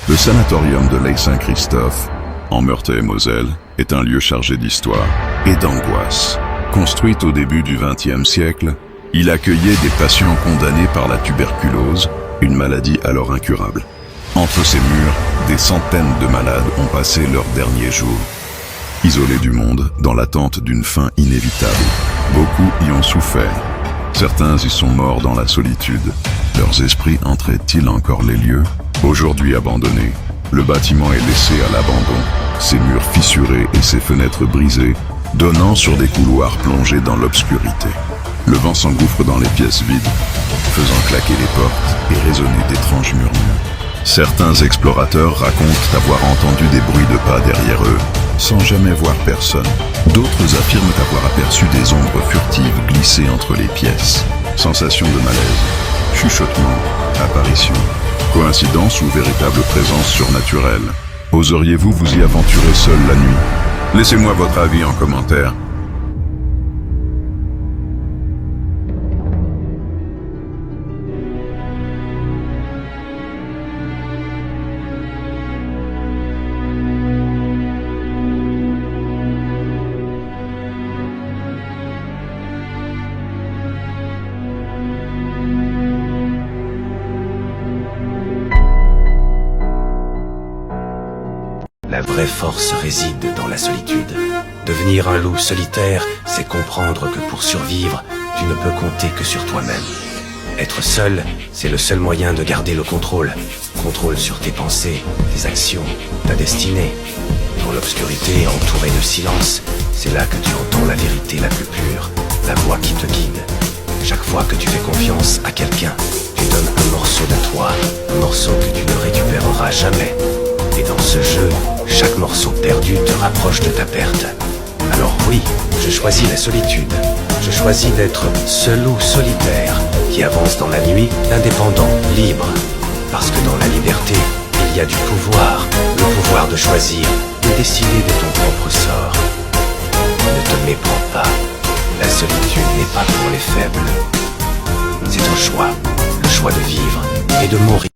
Le sanatorium de Ley-Saint-Christophe, en Meurthe-et-Moselle, est un lieu chargé d'histoire et d'angoisse. Construit au début du XXe siècle, il accueillait des patients condamnés par la tuberculose, une maladie alors incurable. Entre ces murs, des centaines de malades ont passé leurs derniers jours. Isolés du monde, dans l'attente d'une fin inévitable. Beaucoup y ont souffert. Certains y sont morts dans la solitude. Leurs esprits hantraient-ils encore les lieux? Aujourd'hui abandonné, le bâtiment est laissé à l'abandon, ses murs fissurés et ses fenêtres brisées, donnant sur des couloirs plongés dans l'obscurité. Le vent s'engouffre dans les pièces vides, faisant claquer les portes et résonner d'étranges murmures. Certains explorateurs racontent avoir entendu des bruits de pas derrière eux, sans jamais voir personne. D'autres affirment avoir aperçu des ombres furtives glisser entre les pièces. Sensation de malaise, chuchotement, apparition. Coïncidence ou véritable présence surnaturelle? Oseriez-vous vous y aventurer seul la nuit? Laissez-moi votre avis en commentaire. La vraie force réside dans la solitude. Devenir un loup solitaire, c'est comprendre que pour survivre, tu ne peux compter que sur toi-même. Être seul, c'est le seul moyen de garder le contrôle. Contrôle sur tes pensées, tes actions, ta destinée. Dans l'obscurité, entouré de silence, c'est là que tu entends la vérité la plus pure, la voix qui te guide. Chaque fois que tu fais confiance à quelqu'un, tu donnes un morceau de toi, un morceau que tu ne récupéreras jamais. Et dans ce jeu, chaque morceau perdu te rapproche de ta perte. Alors oui, je choisis la solitude. Je choisis d'être ce loup solitaire qui avance dans la nuit, indépendant, libre. Parce que dans la liberté, il y a du pouvoir. Le pouvoir de choisir, de décider de ton propre sort. Ne te méprends pas. La solitude n'est pas pour les faibles. C'est un choix. Le choix de vivre et de mourir.